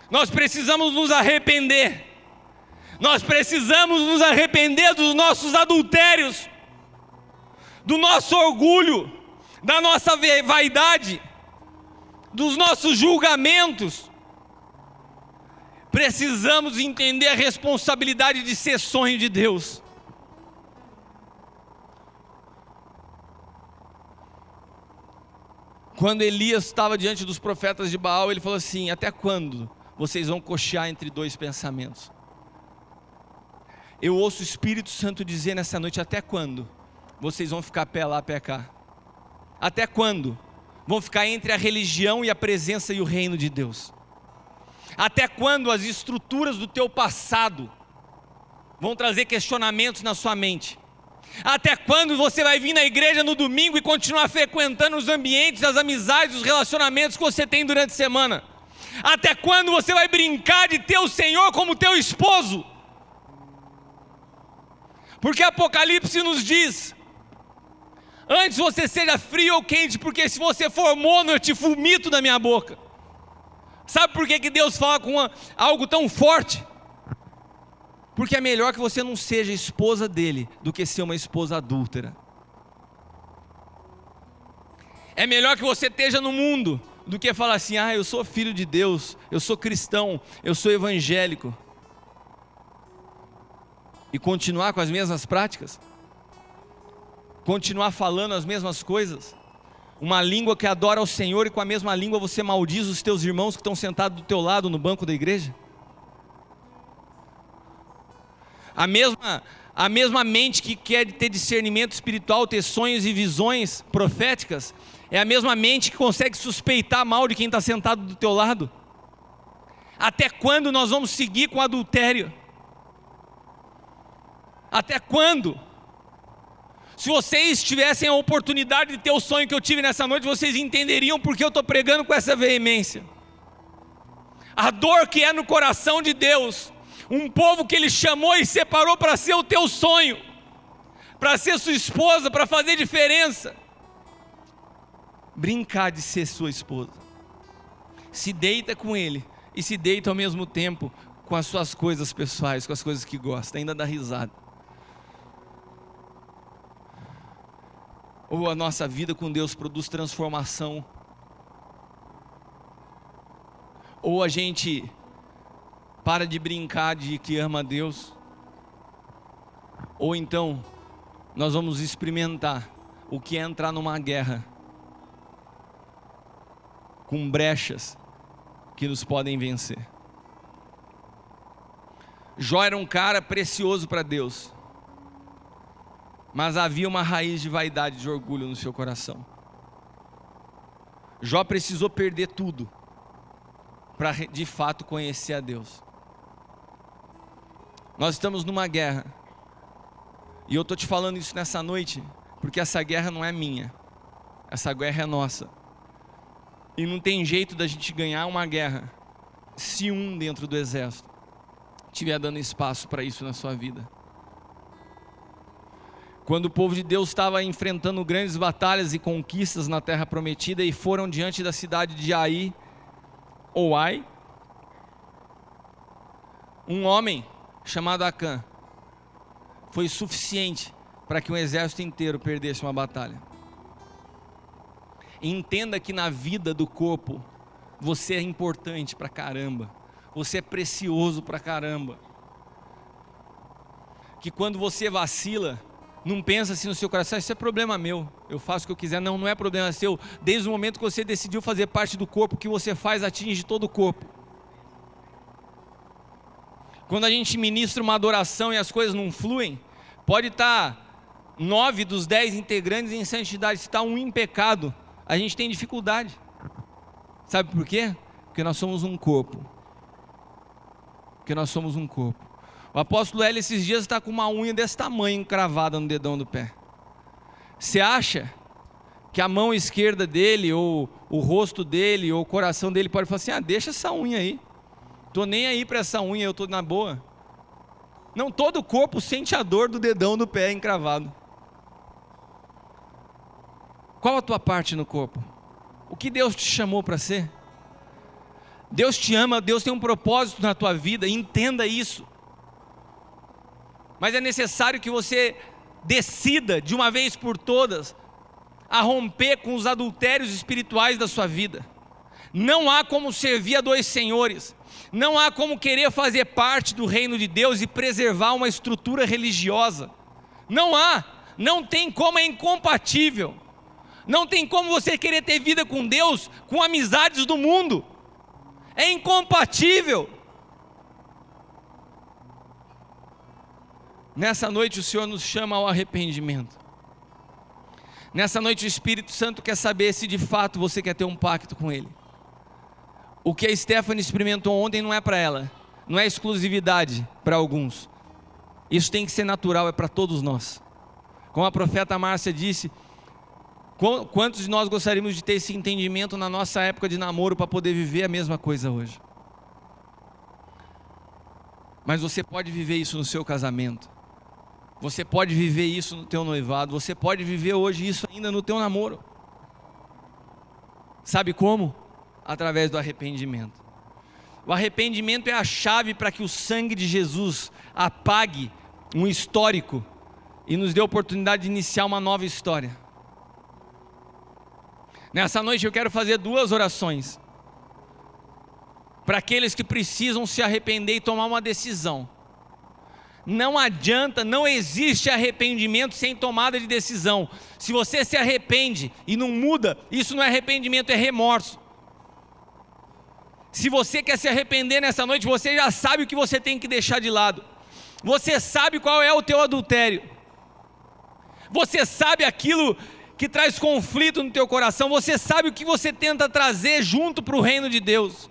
S3: Nós precisamos nos arrepender. Nós precisamos nos arrepender dos nossos adultérios, do nosso orgulho, da nossa vaidade, dos nossos julgamentos. Precisamos entender a responsabilidade de ser sonho de Deus. Quando Elias estava diante dos profetas de Baal, ele falou assim: até quando vocês vão cochear entre dois pensamentos? Eu ouço o Espírito Santo dizer nessa noite: até quando vocês vão ficar pé lá, pé cá? Até quando vão ficar entre a religião e a presença e o reino de Deus? Até quando as estruturas do teu passado vão trazer questionamentos na sua mente? Até quando você vai vir na igreja no domingo e continuar frequentando os ambientes, as amizades, os relacionamentos que você tem durante a semana? Até quando você vai brincar de ter o Senhor como teu esposo? Porque Apocalipse nos diz: antes você seja frio ou quente, porque se você for morno eu te vomito da minha boca. Sabe por que Deus fala com algo tão forte? Porque é melhor que você não seja esposa dele do que ser uma esposa adúltera. É melhor que você esteja no mundo do que falar assim: ah, eu sou filho de Deus, eu sou cristão, eu sou evangélico, e continuar com as mesmas práticas, continuar falando as mesmas coisas, uma língua que adora ao Senhor, e com a mesma língua você maldiz os teus irmãos que estão sentados do teu lado no banco da igreja. A mesma mente que quer ter discernimento espiritual, ter sonhos e visões proféticas, é a mesma mente que consegue suspeitar mal de quem está sentado do teu lado. Até quando nós vamos seguir com adultério? Até quando? Se vocês tivessem a oportunidade de ter o sonho que eu tive nessa noite, vocês entenderiam porque eu estou pregando com essa veemência. A dor que é no coração de Deus, um povo que Ele chamou e separou para ser o teu sonho, para ser sua esposa, para fazer diferença. Brincar de ser sua esposa, se deita com Ele e se deita ao mesmo tempo com as suas coisas pessoais, com as coisas que gosta, ainda dá risada. Ou a nossa vida com Deus produz transformação, ou a gente para de brincar de que ama a Deus, ou então nós vamos experimentar o que é entrar numa guerra com brechas que nos podem vencer. Jó era um cara precioso para Deus, mas havia uma raiz de vaidade, de orgulho no seu coração. Jó precisou perder tudo para de fato conhecer a Deus. Nós estamos numa guerra, e eu estou te falando isso nessa noite, porque essa guerra não é minha, essa guerra é nossa. E não tem jeito da gente ganhar uma guerra se um dentro do exército estiver dando espaço para isso na sua vida. Quando o povo de Deus estava enfrentando grandes batalhas e conquistas na terra prometida, e foram diante da cidade de Ai, ou Ai, um homem chamado Acã foi suficiente para que um exército inteiro perdesse uma batalha. Entenda que na vida do corpo você é importante pra caramba, você é precioso pra caramba, que quando você vacila, não pensa assim no seu coração: isso é problema meu, eu faço o que eu quiser. Não, não é problema seu. Desde o momento que você decidiu fazer parte do corpo, o que você faz atinge todo o corpo. Quando a gente ministra uma adoração e as coisas não fluem, pode estar 9 dos 10 integrantes em santidade, se está um em pecado, a gente tem dificuldade. Sabe por quê? Porque nós somos um corpo. Porque nós somos um corpo. O apóstolo Hélio esses dias está com uma unha desse tamanho encravada no dedão do pé. Você acha que a mão esquerda dele, ou o rosto dele, ou o coração dele pode falar assim, deixa essa unha aí. Estou nem aí para essa unha, eu estou na boa. Não, todo o corpo sente a dor do dedão do pé encravado. Qual a tua parte no corpo? O que Deus te chamou para ser? Deus te ama, Deus tem um propósito na tua vida, entenda isso. Mas é necessário que você decida de uma vez por todas a romper com os adultérios espirituais da sua vida. Não há como servir a dois senhores. Não há como querer fazer parte do reino de Deus e preservar uma estrutura religiosa. Não há, não tem como, é incompatível. Não tem como você querer ter vida com Deus com amizades do mundo. É incompatível. Nessa noite o Senhor nos chama ao arrependimento. Nessa noite o Espírito Santo quer saber se de fato você quer ter um pacto com Ele. O que a Stephanie experimentou ontem não é para ela, não é exclusividade para alguns. Isso tem que ser natural, é para todos nós. Como a profeta Márcia disse, quantos de nós gostaríamos de ter esse entendimento na nossa época de namoro para poder viver a mesma coisa hoje? Mas você pode viver isso no seu casamento. Você pode viver isso no teu noivado. Você pode viver hoje isso ainda no teu namoro. Sabe como? Através do arrependimento. O arrependimento é a chave para que o sangue de Jesus apague um histórico e nos dê a oportunidade de iniciar uma nova história. Nessa noite eu quero fazer 2 orações para aqueles que precisam se arrepender e tomar uma decisão. Não adianta, não existe arrependimento sem tomada de decisão. Se você se arrepende e não muda, isso não é arrependimento, é remorso. Se você quer se arrepender nessa noite, você já sabe o que você tem que deixar de lado. Você sabe qual é o teu adultério. Você sabe aquilo que traz conflito no teu coração. Você sabe o que você tenta trazer junto para o reino de Deus.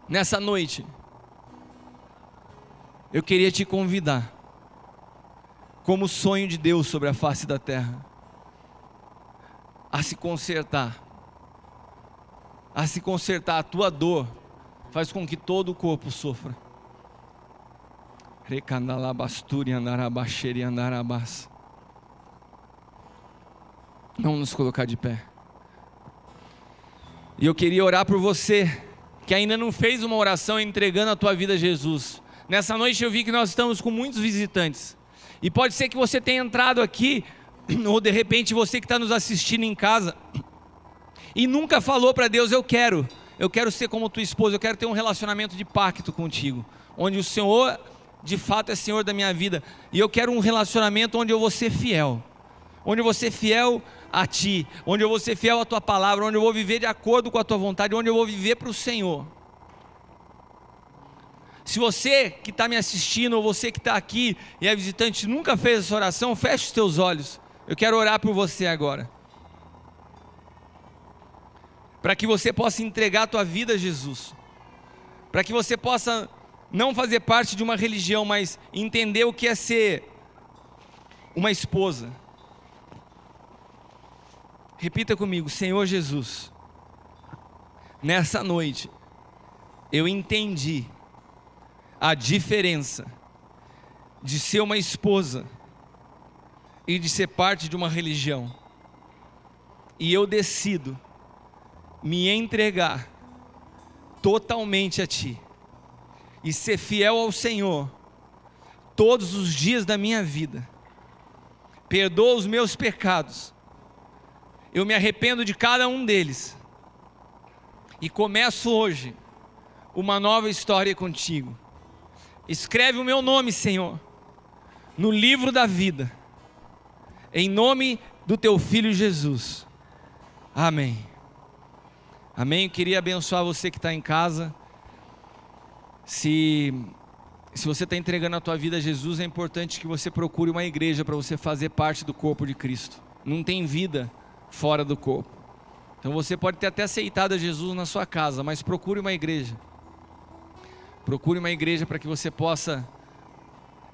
S3: Nessa noite, eu queria te convidar, como sonho de Deus sobre a face da terra, a se consertar. A tua dor faz com que todo o corpo sofra. Vamos nos colocar de pé. E eu queria orar por você que ainda não fez uma oração entregando a tua vida a Jesus. Nessa noite eu vi que nós estamos com muitos visitantes. E pode ser que você tenha entrado aqui, ou de repente você que está nos assistindo em casa, e nunca falou para Deus, eu quero ser como tua esposa, eu quero ter um relacionamento de pacto contigo, onde o Senhor de fato é Senhor da minha vida, e eu quero um relacionamento onde eu vou ser fiel, onde eu vou ser fiel a Ti, onde eu vou ser fiel à Tua palavra, onde eu vou viver de acordo com a Tua vontade, onde eu vou viver para o Senhor. Se você que está me assistindo, ou você que está aqui e é visitante, nunca fez essa oração, feche os teus olhos, eu quero orar por você agora, para que você possa entregar a tua vida a Jesus, para que você possa não fazer parte de uma religião, mas entender o que é ser uma esposa. Repita comigo: Senhor Jesus, nessa noite eu entendi a diferença de ser uma esposa e de ser parte de uma religião, e eu decido me entregar totalmente a Ti e ser fiel ao Senhor todos os dias da minha vida. Perdoa os meus pecados, eu me arrependo de cada um deles e começo hoje uma nova história contigo. Escreve o meu nome, Senhor, no livro da vida, em nome do Teu Filho Jesus. Amém. Amém. Eu queria abençoar você que está em casa. Se você está entregando a tua vida a Jesus, é importante que você procure uma igreja para você fazer parte do corpo de Cristo. Não tem vida fora do corpo. Então você pode ter até aceitado a Jesus na sua casa, mas procure uma igreja. Procure uma igreja para que você possa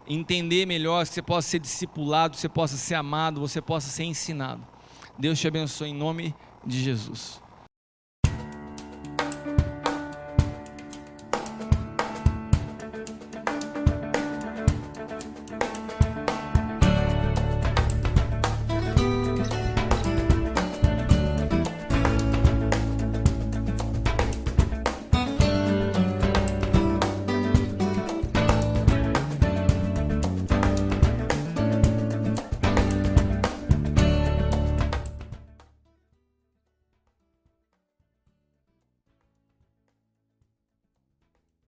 S3: entender melhor, que você possa ser discipulado, que você possa ser amado, você possa ser ensinado. Deus te abençoe em nome de Jesus.